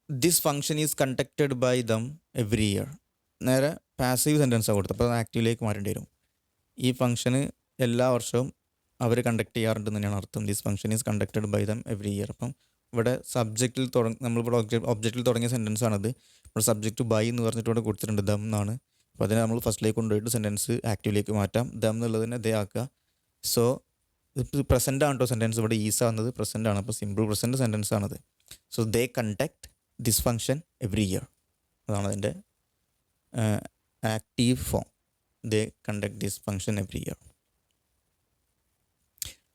this function is conducted by them every year. നേരെ പാസീവ് സെൻറ്റൻസാണ് കൊടുത്തത്, അപ്പോൾ ആക്റ്റീവിലേക്ക് മാറേണ്ടി വരും. ഈ ഫംഗ്ഷന് എല്ലാ വർഷവും അവർ കണ്ടക്ട് ചെയ്യാറുണ്ടെന്ന് തന്നെയാണ് അർത്ഥം. This function is conducted by them every year. അപ്പം ഇവിടെ സബ്ജക്റ്റിൽ നമ്മളിവിടെ ഒബ്ജക്റ്റിൽ തുടങ്ങിയ സെൻറ്റൻസ് ആണത്. ഇവിടെ സബ്ജക്റ്റ് ബൈ എന്ന് പറഞ്ഞിട്ട് ഇവിടെ കൊടുത്തിട്ടുണ്ട് ദം എന്നാണ്. അപ്പോൾ അതിനെ നമ്മൾ ഫസ്റ്റിലേക്ക് കൊണ്ടുപോയിട്ട് സെൻറ്റൻസ് ആക്റ്റീവിലേക്ക് മാറ്റാം. ദം എന്നുള്ളതിനെ ദേ ആക്കുക. സോ ഇത് പ്രസൻ്റ് ആണ് കേട്ടോ സെൻറ്റൻസ്. ഇവിടെ ഈസ എന്നത് പ്രസൻ്റ് ആണ്, അപ്പോൾ സിമ്പിൾ പ്രസൻറ്റ് സെൻറ്റൻസ് ആണത്. So they conduct this function every year, അതാണ് അതിൻ്റെ active form. They conduct this function every year.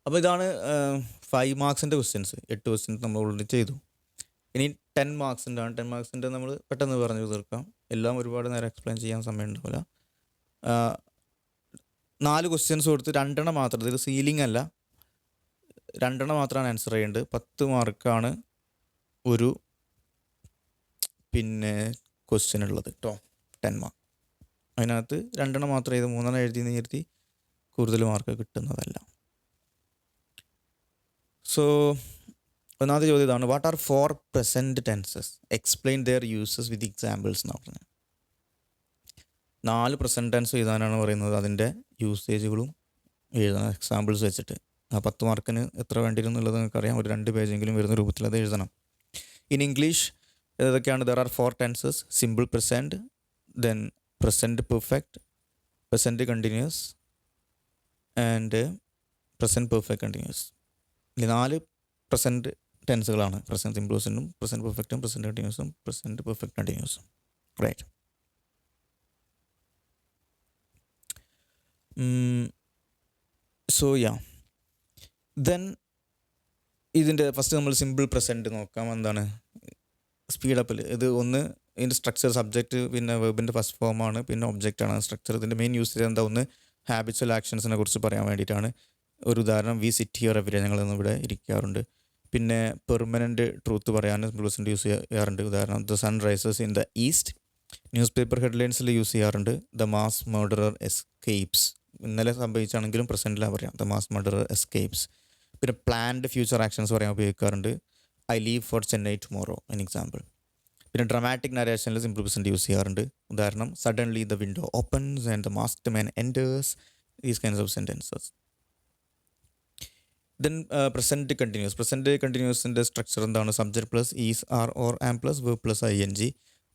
അപ്പോൾ ഇതാണ് 5 മാർക്സിൻ്റെ ക്വസ്റ്റ്യൻസ്. 8 ക്വസ്റ്റ്യൻസ് നമ്മൾ ഓൾറെഡി ചെയ്തു. ഇനി 10 മാർക്സിൻ്റെ ആണ്. 10 മാർക്സിൻ്റെ നമ്മൾ പെട്ടെന്ന് പറഞ്ഞു തീർക്കാം. എല്ലാം ഒരുപാട് നേരം എക്സ്പ്ലെയിൻ ചെയ്യാൻ സമയം ഉണ്ടാവില്ല. 4 ക്വസ്റ്റ്യൻസ് കൊടുത്ത് 2 എണ്ണം മാത്രം, ഇതിൽ സീലിംഗ് അല്ല, 2 എണ്ണം മാത്രമാണ് ആൻസർ ചെയ്യേണ്ടത്. 10 മാർക്കാണ് ഒരു ക്വസ്റ്റ്യൻ ഉള്ളത് കേട്ടോ, 10 മാർക്ക്. അതിനകത്ത് 2 എണ്ണം മാത്രം ചെയ്ത് 3 എണ്ണം എഴുതി നിർത്തി കൂടുതൽ മാർക്ക് കിട്ടുന്നതല്ല. സോ ഒന്നാമത്തെ ചോദ്യം ഇതാണ്, what are 4 present tenses, explain their uses with examples എന്നാണ് പറഞ്ഞത്. 4 പ്രസൻറ്റ് ടെൻസ് എഴുതാനാണ് പറയുന്നത്, അതിൻ്റെ യൂസേജുകളും എഴുതണം എക്സാമ്പിൾസ് വെച്ചിട്ട്. ആ 10 മാർക്കിന് എത്ര വേണ്ടിയിരുന്നു എന്നുള്ളത് നിങ്ങൾക്കറിയാം. ഒരു 2 പേജെങ്കിലും വരുന്ന രൂപത്തിൽ അത് എഴുതണം. ഇൻ ഇംഗ്ലീഷ് ഏതൊക്കെയാണ്? There are 4 tenses: simple present, then present perfect, present continuous and present perfect continuous. ഈ 4 പ്രസൻറ്റ് ടെൻസുകളാണ്. പ്രസൻറ്റ് സിമ്പിൾ പ്രസൻറ്റും, പ്രസൻറ്റ് പെർഫെക്റ്റും, പ്രസൻറ്റ് കണ്ടിന്യൂസും, പ്രസൻറ്റ് പെർഫെക്റ്റ് കണ്ടിന്യൂസും. റൈറ്റ്. സോ യാ, ദെൻ ഇതിൻ്റെ ഫസ്റ്റ് നമ്മൾ സിമ്പിൾ പ്രസൻറ്റ് നോക്കാം. എന്താണ്? സ്പീഡപ്പിൽ ഇത് ഒന്ന് ഇതിൻ്റെ സ്ട്രക്ചർ, സബ്ജക്റ്റ് പിന്നെ വെർബിൻ്റെ ഫസ്റ്റ് ഫോമാണ്, പിന്നെ ഒബ്ജക്റ്റാണ് സ്ട്രക്ചർ. ഇതിൻ്റെ മെയിൻ യൂസേജ് എന്താ? ഒന്ന് ഹാബിച്വൽ ആക്ഷൻസിനെ കുറിച്ച് പറയാൻ വേണ്ടിയിട്ടാണ്. ഒരു ഉദാഹരണം, വി സിറ്റ് ഹിയർ എവരി, ഞങ്ങളിന്ന് ഇവിടെ ഇരിക്കാറുണ്ട്. പിന്നെ പെർമനൻറ്റ് ട്രൂത്ത് പറയാൻ സിമ്പിൾ പ്രസൻറ്റ് യൂസ് ചെയ്യാറുണ്ട്. ഉദാഹരണം, the sun rises in the east. Newspaper ഹെഡ്ലൈൻസിൽ യൂസ് ചെയ്യാറുണ്ട്. ദ മാസ് മർഡറർ എസ്കേപ്സ്, ഇന്നലെ സംഭവിച്ചാണെങ്കിലും പ്രസൻറ്റിലാണ് പറയാം, ദ മാസ് മർഡറർ എസ്കേപ്സ്. പിന്നെ പ്ലാൻഡ് ഫ്യൂച്ചർ ആക്ഷൻസ് പറയാൻ ഉപയോഗിക്കാറുണ്ട്. I leave for Chennai tomorrow, an example. പിന്നെ ഡ്രമാറ്റിക് നരേഷനിൽ സിമ്പിൾ പ്രസൻറ്റ് യൂസ് ചെയ്യാറുണ്ട്. ഉദാഹരണം, suddenly the window opens and the masked man enters, these kinds of sentences. Then present continuous. Present കണ്ടിന്യൂസിൻ്റെ structure എന്താണ്? Subject plus is, are or am plus verb plus I N G.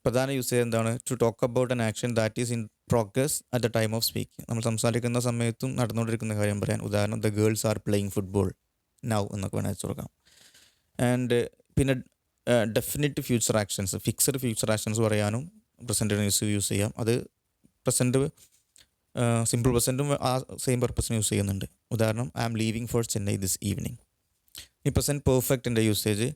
പ്രധാന usage എന്താണ്? To talk about an action that is in progress at the time of speaking. നമ്മൾ സംസാരിക്കുന്ന സമയത്തും നടന്നുകൊണ്ടിരിക്കുന്ന കാര്യം പറയാൻ. ഉദാഹരണം, the girls are playing football now എന്നൊക്കെ വേണമെങ്കിൽ വെച്ച് കൊടുക്കാം. ആൻഡ് പിന്നെ definite future actions, fixed future actions പറയാനും പ്രസൻറ്റ് യൂസ് ചെയ്യാം. അത് പ്രസൻറ്റ് സിമ്പിൾ പ്രസൻറ്റും ആ സെയിം പർപ്പസിന് യൂസ് ചെയ്യുന്നുണ്ട്. ഉദാഹരണം, I am leaving for Chennai this evening. ഈ പ്രസൻറ്റ് പെർഫെക്റ്റിൻ്റെ യൂസേജ്,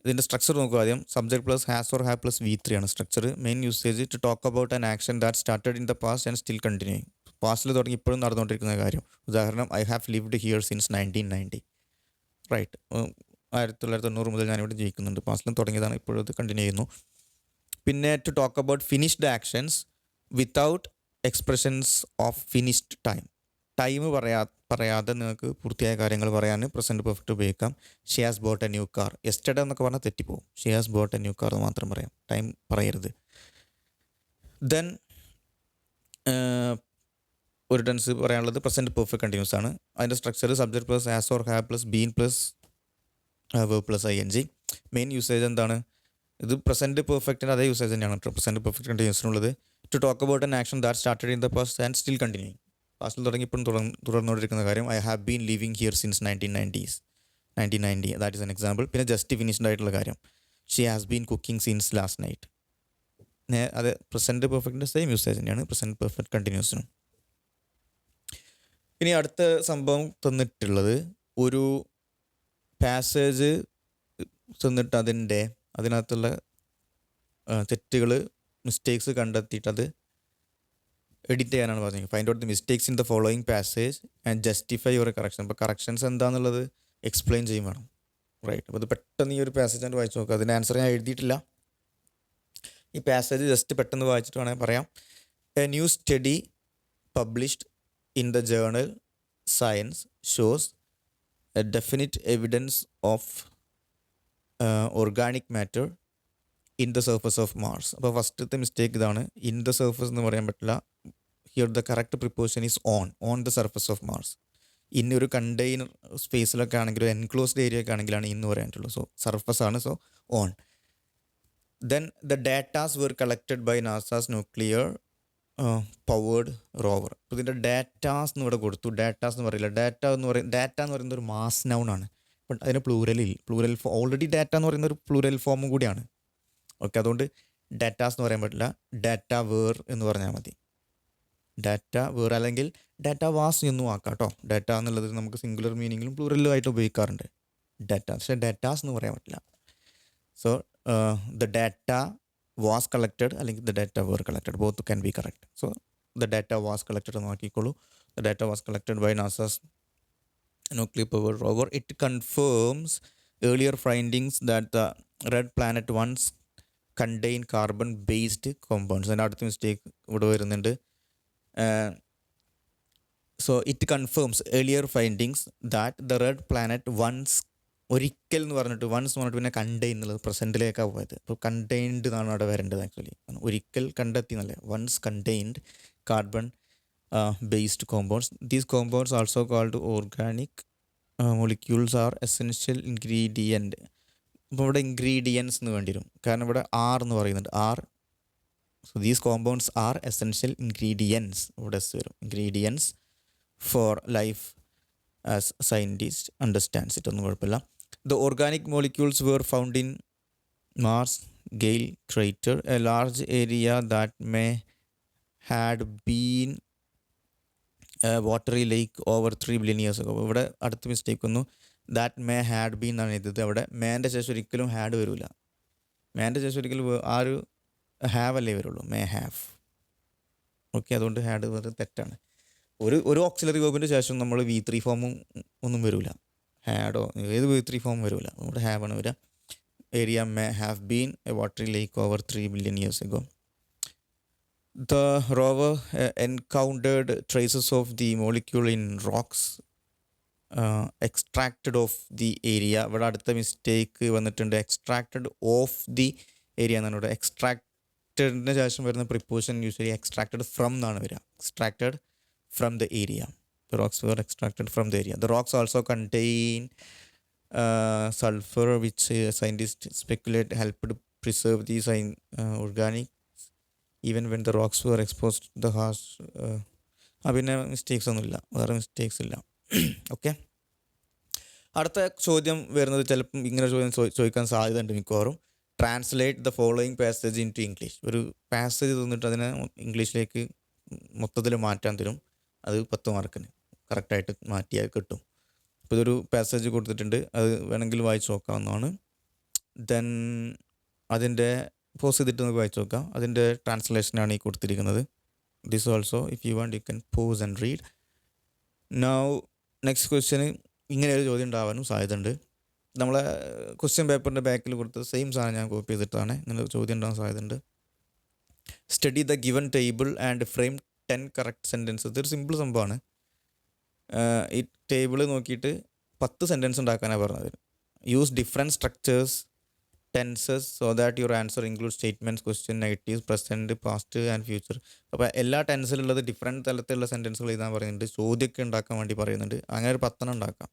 ഇതിൻ്റെ സ്ട്രക്ചർ നോക്കുക ആദ്യം. Subject plus has or have plus V3 ആണ് structure. Main usage to talk about an action that started in the past and still continuing. പാസ്റ്റിൽ തുടങ്ങി ഇപ്പോഴും നടന്നുകൊണ്ടിരിക്കുന്ന കാര്യം. ഉദാഹരണം, I have lived here since 1990. Right, 1990 മുതൽ ഞാനിവിടെ ജീവിക്കുന്നുണ്ട്. പാസ്റ്റിലും തുടങ്ങിയതാണ്, ഇപ്പോഴും ഇത് കണ്ടിന്യൂ ചെയ്യുന്നു. പിന്നെ to talk about finished actions without expressions of finished time. Time പറയാതെ നിങ്ങൾക്ക് പൂർത്തിയായ കാര്യങ്ങൾ പറയാൻ പ്രസൻറ്റ് പെർഫെക്റ്റ് ഉപയോഗിക്കാം. She has bought a new car. Yesterday എന്നൊക്കെ പറഞ്ഞാൽ തെറ്റിപ്പോവും. She has bought a new car എന്ന് മാത്രം പറയാം, ടൈം പറയരുത്. ദെൻ ഒരു ടെൻസ് പറയാനുള്ളത് പ്രസൻറ്റ് പെർഫെക്റ്റ് കണ്ടിന്യൂസ് ആണ്. അതിൻ്റെ structure subject plus has or have plus been plus verb plus I N G. Main usage എന്താണ്? ഇത് പ്രസൻറ്റ് പെർഫെക്റ്റിൻ്റെ അതേ യൂസേജ് തന്നെയാണ് കേട്ടോ പ്രസൻറ്റ് പെർഫെക്റ്റ് കണ്ടിന്യൂസിനുള്ളത്. To talk about an action that started in the past and still continuing. പാസ്റ്റിൽ തുടങ്ങി ഇപ്പോഴും തുടർന്നുകൊണ്ടിരിക്കുന്ന കാര്യം. I have been living here since 1990. That is an example. പിന്നെ ജസ്റ്റ് ഫിനിഷ്ഡ് ആയിട്ടുള്ള കാര്യം, she has been cooking since last night. അത് present പെർഫെക്റ്റിൻ്റെ same usage തന്നെയാണ് പ്രസൻറ്റ് പെർഫെക്റ്റ് കണ്ടിന്യൂസിനും. ഇനി അടുത്ത സംഭവം തന്നിട്ടുള്ളത്, ഒരു പാസേജ് തന്നിട്ട് അതിനകത്തുള്ള തെറ്റുകൾ, മിസ്റ്റേക്സ് കണ്ടെത്തിയിട്ട് അത് എഡിറ്റ് ചെയ്യാനാണ് പറഞ്ഞത്. Find out the mistakes in the following passage and justify your correction. അപ്പോൾ കറക്ഷൻസ് എന്താണെന്നുള്ളത് എക്സ്പ്ലെയിൻ ചെയ്യും വേണം. റൈറ്റ്, അപ്പോൾ അത് പെട്ടെന്ന് ഈ ഒരു പാസേജ് ആയിട്ട് വായിച്ച് നോക്കുക. അതിൻ്റെ ആൻസർ ഞാൻ എഴുതിയിട്ടില്ല. ഈ പാസേജ് ജസ്റ്റ് പെട്ടെന്ന് വായിച്ചിട്ട് വേണമെങ്കിൽ പറയാം. A new study published in the journal science shows A definite evidence of organic matter in the surface of Mars. അപ്പോൾ ഫസ്റ്റത്തെ മിസ്റ്റേക്ക് ഇതാണ്, ഇൻ ദ സർഫസ് എന്ന് പറയാൻ പറ്റില്ല. Here the correct preposition is on the surface of Mars. ഇന്നൊരു container സ്പേസിലൊക്കെ ആണെങ്കിലും enclosed area ഒക്കെ ആണെങ്കിലാണ് ഇന്ന് പറയാനുള്ളൂ. സോ സർഫസ് ആണ്, so on. Then the datas were collected by NASA's nuclear powered rover. അപ്പോൾ ഇതിൻ്റെ ഡാറ്റാസ് എന്ന് ഇവിടെ കൊടുത്തു. ഡാറ്റാസ് എന്ന് പറയില്ല. ഡാറ്റ എന്ന് പറയുന്നത് ഒരു മാസ് നൗൺ ആണ്. ബട്ട് അതിന് പ്ലൂരൽ ഓൾറെഡി ഡാറ്റ എന്ന് പറയുന്ന ഒരു പ്ലൂരൽ ഫോമും കൂടിയാണ്. ഓക്കെ, അതുകൊണ്ട് ഡാറ്റാസ് എന്ന് പറയാൻ പറ്റില്ല. ഡാറ്റ വേർ എന്ന് പറഞ്ഞാൽ മതി. ഡാറ്റ വേർ അല്ലെങ്കിൽ ഡാറ്റ വാസ് എന്നും ആക്കാം കേട്ടോ. ഡാറ്റ എന്നുള്ളത് നമുക്ക് സിംഗുലർ മീനിങ്ങിലും പ്ലൂറലും ആയിട്ട് ഉപയോഗിക്കാറുണ്ട് ഡാറ്റ. പക്ഷേ ഡാറ്റാസ് എന്ന് പറയാൻ പറ്റില്ല. So the data was collected അല്ലെങ്കിൽ the data were collected, both can be correct. So the data was collected എന്ന് ആക്കിക്കോളൂ. The data was collected by NASA's nuclear power rover. It confirms earlier findings that the red planet once contained carbon based compounds. അതിൻ്റെ അടുത്ത mistake ഇവിടെ വരുന്നുണ്ട്. So it confirms earlier findings that the red planet once, ഒരിക്കൽ എന്ന് പറഞ്ഞിട്ട് once എന്ന് പറഞ്ഞിട്ട് പിന്നെ കണ്ടെയ്ൻ എന്നുള്ളത് പ്രസൻറ്റിലേക്കാണ് പോയത്. അപ്പോൾ കണ്ടെയ്ൻഡ് എന്നാണ് അവിടെ വരേണ്ടത്. ആക്ച്വലി ഒരിക്കൽ കണ്ടെത്തി എന്നല്ലേ, once contained carbon based compounds. These compounds also called organic molecules are essential ingredient. അപ്പോൾ ഇവിടെ ഇൻഗ്രീഡിയൻസ് എന്ന് വേണ്ടി വരും, കാരണം ഇവിടെ ആർ എന്ന് പറയുന്നുണ്ട്. Are, so these compounds are essential ingredients. ഇവിടെ എസ് വരും. Ingredients for life as scientist understands it. ഒന്നും കുഴപ്പമില്ല. The organic molecules were found in Mars Gale crater, a large area that may had been watery lake over 3 billion years ago. ഇവിടെ അടുത്ത mistake വന്നു. That may had been എന്നാണ് എഴുതിയത്. അവിടെ മേൻ്റെ ശേഷം ഒരിക്കലും ഹാഡ് വരില്ല. മേൻ്റെ ശേഷം ഒരിക്കലും ആ ഒരു ഹാവ് അല്ലേ വരുള്ളൂ, മേ ഹാവ്. ഓക്കെ, അതുകൊണ്ട് ഹാഡ് വേറെ തെറ്റാണ്. ഒരു ഓക്സിലറി വേർബിൻ്റെ ശേഷം നമ്മൾ V3 ഫോമും ഒന്നും വരില്ല. ഹാഡോ ഏത് V3 ഫോം വരില്ല. നമ്മുടെ ഹാവ് ആണ് വരിക. Area may have been A watery lake over 3 billion years ago. The rover encountered traces of the molecule in rocks extracted of the area. ഇവിടെ അടുത്ത മിസ്റ്റേക്ക് വന്നിട്ടുണ്ട്. എക്സ്ട്രാക്റ്റഡ് ഓഫ് ദി ഏരിയ എന്നാണ് ഇവിടെ. എക്സ്ട്രാക്റ്റഡിന് ശേഷം വരുന്ന പ്രിപ്പോസിഷൻ യൂഷ്വലി എക്സ്ട്രാക്റ്റഡ് ഫ്രം എന്നാണ് വരിക. Extracted from the area. The rocks were extracted from the area. The rocks also contain sulfur, which scientists speculate helped preserve the organic even when the rocks were exposed the harsh. പിന്നെ mistakes ഒന്നുമില്ല, വേറെ mistakes ഇല്ല. Okay, അടുത്ത ചോദ്യം വരുന്നത് ചിലപ്പം ഇങ്ങനെ ചോദ്യം ചോദിക്കാൻ സാധ്യതയുണ്ട് മിക്കവാറും. Translate the following passage into English. ഒരു പാസേജ് തന്നിട്ട് അതിനെ ഇംഗ്ലീഷിലേക്ക് മൊത്തത്തിൽ മാറ്റാൻ തരും. അത് 10 മാർക്കിന് കറക്റ്റായിട്ട് മാറ്റിയാൽ കിട്ടും. അപ്പോൾ ഇതൊരു പാസേജ് കൊടുത്തിട്ടുണ്ട്, അത് വേണമെങ്കിൽ വായിച്ച് നോക്കാവുന്നതാണ്. ദെൻ അതിൻ്റെ പോസ് ചെയ്തിട്ട് നമുക്ക് വായിച്ച് നോക്കാം. അതിൻ്റെ ട്രാൻസ്ലേഷനാണ് ഈ കൊടുത്തിരിക്കുന്നത്. This also if you want you can pause and read. Now next question ഇങ്ങനെ ഒരു ചോദ്യം ഉണ്ടാവാനും സാധ്യതയുണ്ട്. നമ്മളെ ക്വസ്റ്റ്യൻ പേപ്പറിൻ്റെ ബാക്കിൽ കൊടുത്ത സെയിം സാധനം ഞാൻ കോപ്പി ചെയ്തിട്ടാണ്. ഇങ്ങനെ ഒരു ചോദ്യം ഉണ്ടാകാൻ സാധ്യതയുണ്ട്. Study the given table and frame 10 correct sentences. ഇതൊരു സിമ്പിൾ സംഭവമാണ്. ഈ ടേബിൾ നോക്കിയിട്ട് 10 സെൻറ്റൻസ് ഉണ്ടാക്കാനാണ് പറഞ്ഞത്. Use different structures tenses so that your answer include statements, question, negative, present, past and future. അപ്പോൾ എല്ലാ ടെൻസിലുള്ളത് ഡിഫറെൻറ്റ് തലത്തിലുള്ള സെൻറ്റൻസുകൾ എഴുതാൻ പറയുന്നുണ്ട്. ചോദ്യമൊക്കെ ഉണ്ടാക്കാൻ വേണ്ടി പറയുന്നുണ്ട്. അങ്ങനെ ഒരു 10 ഉണ്ടാക്കാം.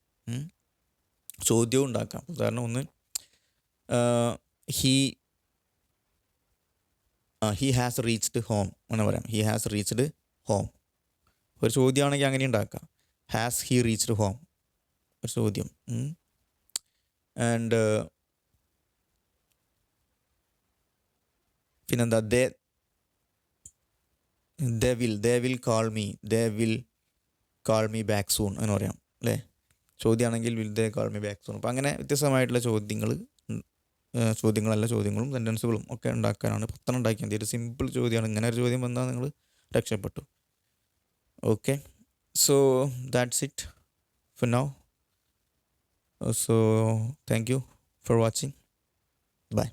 ചോദ്യവും ഉണ്ടാക്കാം. ഉദാഹരണം ഒന്ന്, ഹി ഹാസ് റീച്ച്ഡ് ഹോം എന്ന് പറയാം. ഹി ഹാസ് റീച്ച്ഡ് ഹോം ഒരു ചോദ്യമാണെങ്കിൽ അങ്ങനെ ഉണ്ടാക്കാം. ഹാസ് ഹി റീച്ച്ഡ് ഹോം ഒരു ചോദ്യം. ആൻഡ് പിന്നെന്താ, they will call me back soon എന്ന് പറയാം അല്ലേ. ചോദ്യമാണെങ്കിൽ will they call me back soon. അപ്പോൾ അങ്ങനെ വ്യത്യസ്തമായിട്ടുള്ള ചോദ്യങ്ങളും സെൻറ്റൻസുകളും ഒക്കെ ഉണ്ടാക്കാനാണ് 10 ഉണ്ടാക്കിയാൽ മതി. ഒരു സിമ്പിൾ ചോദ്യമാണ്. ഇങ്ങനെ ഒരു ചോദ്യം വന്നാൽ നിങ്ങൾ രക്ഷപ്പെട്ടു. Okay, so that's it for now. So thank you for watching. By.